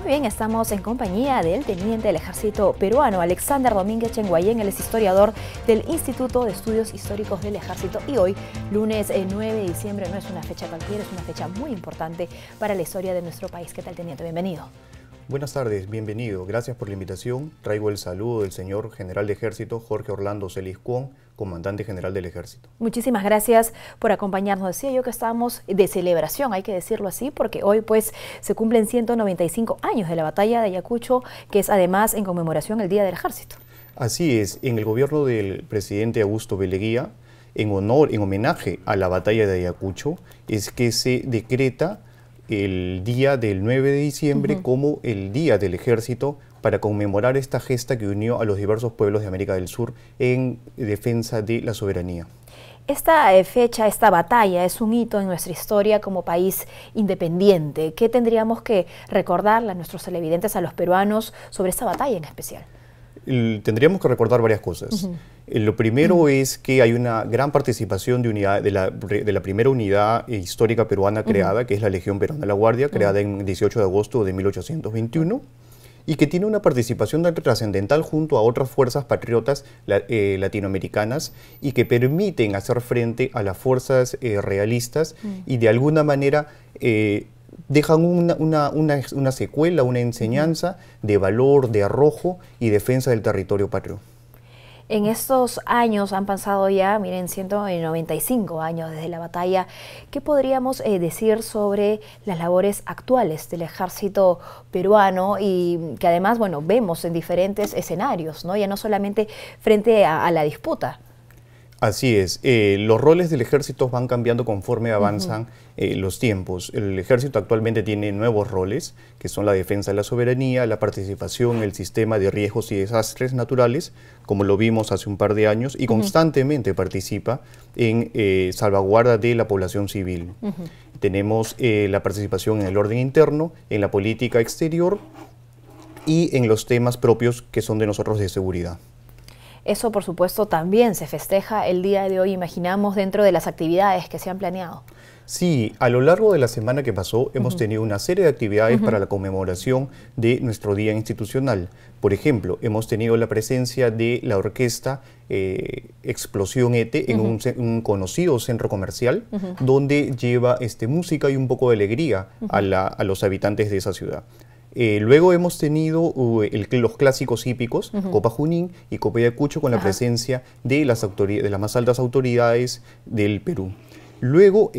bien, estamos en compañía del teniente del ejército peruano, Alexander Domínguez Chenguayén. Él es historiador del Instituto de Estudios Históricos del Ejército. Y hoy, lunes 9 de diciembre, no es una fecha cualquiera, es una fecha muy importante para la historia de nuestro país. ¿Qué tal, teniente? Bienvenido. Buenas tardes, bienvenido. Gracias por la invitación. Traigo el saludo del señor general de ejército Jorge Orlando Celis Cuón, comandante general del ejército. Muchísimas gracias por acompañarnos. Decía yo que estamos de celebración, hay que decirlo así, porque hoy pues se cumplen 195 años de la batalla de Ayacucho, que es además en conmemoración el Día del Ejército. Así es, en el gobierno del presidente Augusto B. Leguía, en homenaje a la batalla de Ayacucho, es que se decreta el día del 9 de diciembre como el Día del Ejército para conmemorar esta gesta que unió a los diversos pueblos de América del Sur en defensa de la soberanía. Esta fecha, esta batalla es un hito en nuestra historia como país independiente. ¿Qué tendríamos que recordarle a nuestros televidentes, a los peruanos, sobre esta batalla en especial? Tendríamos que recordar varias cosas. Lo primero es que hay una gran participación de la primera unidad histórica peruana creada, que es la Legión Peruana de la Guardia, creada en 18 de agosto de 1821, y que tiene una participación trascendental junto a otras fuerzas patriotas latinoamericanas y que permiten hacer frente a las fuerzas realistas y de alguna manera dejan una secuela, una enseñanza de valor, de arrojo y defensa del territorio patrio. En estos años han pasado ya, miren, 195 años desde la batalla. ¿Qué podríamos decir sobre las labores actuales del ejército peruano y que además, bueno, vemos en diferentes escenarios, ¿no? Ya no solamente frente a la disputa? Así es, los roles del ejército van cambiando conforme avanzan los tiempos. El ejército actualmente tiene nuevos roles, que son la defensa de la soberanía, la participación en el sistema de riesgos y desastres naturales, como lo vimos hace un par de años, y constantemente participa en salvaguarda de la población civil. Tenemos la participación en el orden interno, en la política exterior y en los temas propios que son de nosotros de seguridad. Eso, por supuesto, también se festeja el día de hoy, imaginamos, dentro de las actividades que se han planeado. Sí, a lo largo de la semana que pasó hemos tenido una serie de actividades para la conmemoración de nuestro día institucional. Por ejemplo, hemos tenido la presencia de la orquesta Explosión ETE en un conocido centro comercial, donde lleva música y un poco de alegría a los habitantes de esa ciudad. Luego hemos tenido los clásicos hípicos, Copa Junín y Copa Ayacucho, con la presencia de las más altas autoridades del Perú. Luego,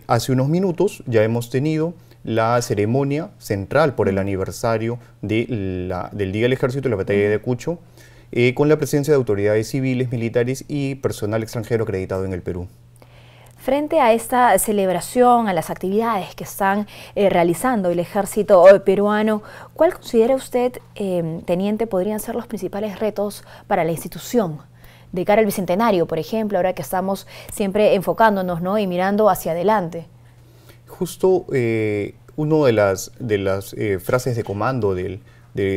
hace unos minutos, ya hemos tenido la ceremonia central por el aniversario del Día del Ejército y la batalla de Ayacucho, con la presencia de autoridades civiles, militares y personal extranjero acreditado en el Perú. Frente a esta celebración, a las actividades que están realizando el ejército peruano, ¿cuál considera usted, teniente, podrían ser los principales retos para la institución? De cara al Bicentenario, por ejemplo, ahora que estamos siempre enfocándonos, ¿no?, y mirando hacia adelante. Justo una de las frases de comando de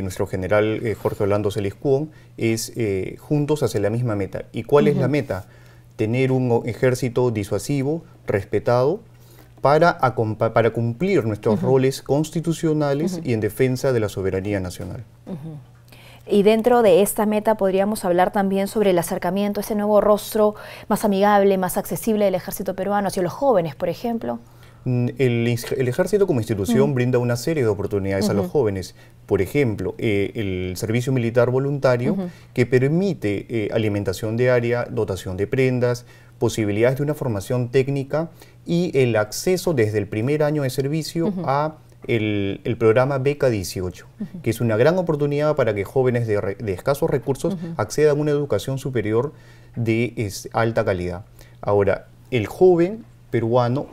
nuestro general Jorge Orlando Celis Cuón es juntos hacia la misma meta. ¿Y cuál es la meta? Tener un ejército disuasivo, respetado, para cumplir nuestros roles constitucionales y en defensa de la soberanía nacional. Y dentro de esta meta podríamos hablar también sobre el acercamiento, ese nuevo rostro más amigable, más accesible del ejército peruano hacia los jóvenes, por ejemplo. El ejército como institución brinda una serie de oportunidades a los jóvenes. Por ejemplo, el servicio militar voluntario que permite alimentación diaria, dotación de prendas, posibilidades de una formación técnica y el acceso desde el primer año de servicio a el programa Beca 18, que es una gran oportunidad para que jóvenes de escasos recursos accedan a una educación superior de alta calidad. Ahora, el joven peruano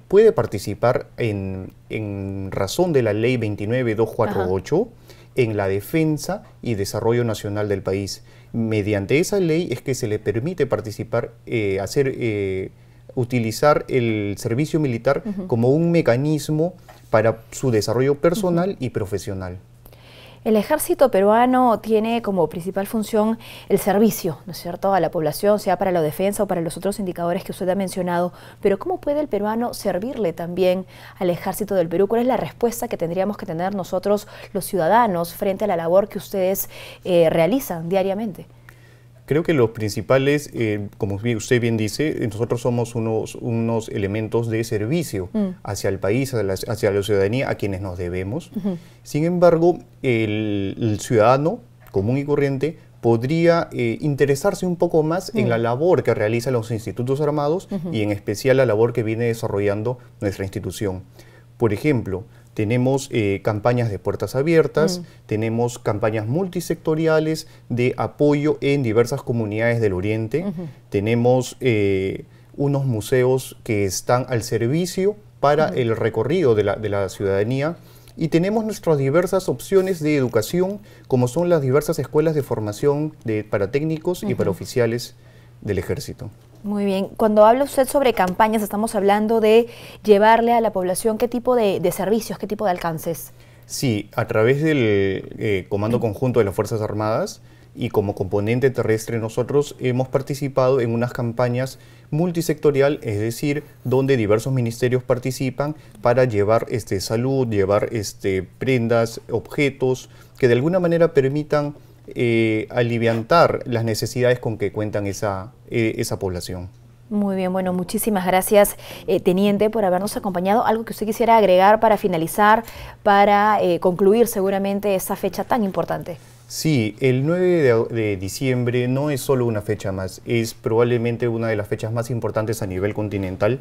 puede participar en razón de la ley 29248 en la defensa y desarrollo nacional del país. Mediante esa ley es que se le permite participar, utilizar el servicio militar como un mecanismo para su desarrollo personal y profesional. El ejército peruano tiene como principal función el servicio, ¿no es cierto?, a la población, sea para la defensa o para los otros indicadores que usted ha mencionado, pero ¿cómo puede el peruano servirle también al ejército del Perú? ¿Cuál es la respuesta que tendríamos que tener nosotros, los ciudadanos, frente a la labor que ustedes realizan diariamente? Creo que los principales, como usted bien dice, nosotros somos unos elementos de servicio hacia el país, hacia la ciudadanía, a quienes nos debemos. Sin embargo, el ciudadano común y corriente podría interesarse un poco más en la labor que realizan los institutos armados y en especial la labor que viene desarrollando nuestra institución. Por ejemplo, tenemos campañas de puertas abiertas, tenemos campañas multisectoriales de apoyo en diversas comunidades del Oriente, tenemos unos museos que están al servicio para el recorrido de la ciudadanía y tenemos nuestras diversas opciones de educación, como son las diversas escuelas de formación para técnicos y para oficiales del ejército. Muy bien. Cuando habla usted sobre campañas, estamos hablando de llevarle a la población qué tipo de servicios, qué tipo de alcances. Sí, a través del Comando Conjunto de las Fuerzas Armadas y como componente terrestre nosotros hemos participado en unas campañas multisectorial, es decir, donde diversos ministerios participan para llevar salud, llevar prendas, objetos que de alguna manera permitan aliviantar las necesidades con que cuentan esa población. Muy bien, bueno, muchísimas gracias, teniente, por habernos acompañado. ¿Algo que usted quisiera agregar para finalizar, para concluir seguramente esa fecha tan importante? Sí, el 9 de diciembre no es solo una fecha más, es probablemente una de las fechas más importantes a nivel continental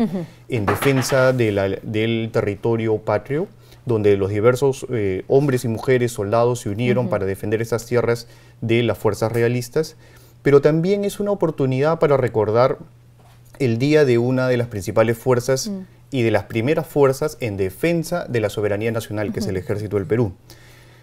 en defensa del territorio patrio, donde los diversos hombres y mujeres, soldados se unieron para defender esas tierras de las fuerzas realistas, pero también es una oportunidad para recordar el día de una de las principales fuerzas y de las primeras fuerzas en defensa de la soberanía nacional, que es el Ejército del Perú.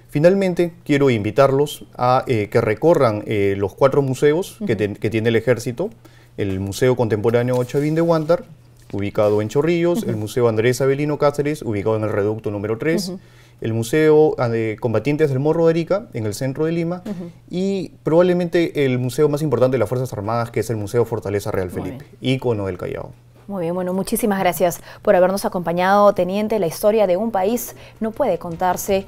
Finalmente, quiero invitarlos a que recorran los 4 museos que tiene el Ejército: el Museo Contemporáneo Chavín de Huántar, ubicado en Chorrillos, el Museo Andrés Avelino Cáceres, ubicado en el Reducto número 3, el Museo de Combatientes del Morro de Arica, en el centro de Lima, y probablemente el museo más importante de las Fuerzas Armadas, que es el Museo Fortaleza Real Felipe, ícono del Callao. Muy bien, bueno, muchísimas gracias por habernos acompañado, teniente. La historia de un país no puede contarse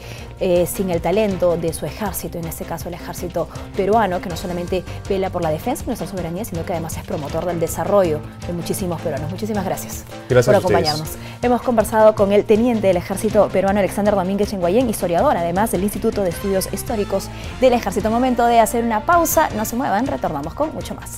sin el talento de su ejército, en este caso el ejército peruano, que no solamente vela por la defensa de nuestra soberanía, sino que además es promotor del desarrollo de muchísimos peruanos. Muchísimas gracias por acompañarnos. Hemos conversado con el teniente del ejército peruano, Alexander Domínguez Chenguayén, historiador, además del Instituto de Estudios Históricos del Ejército. Momento de hacer una pausa, no se muevan, retornamos con mucho más.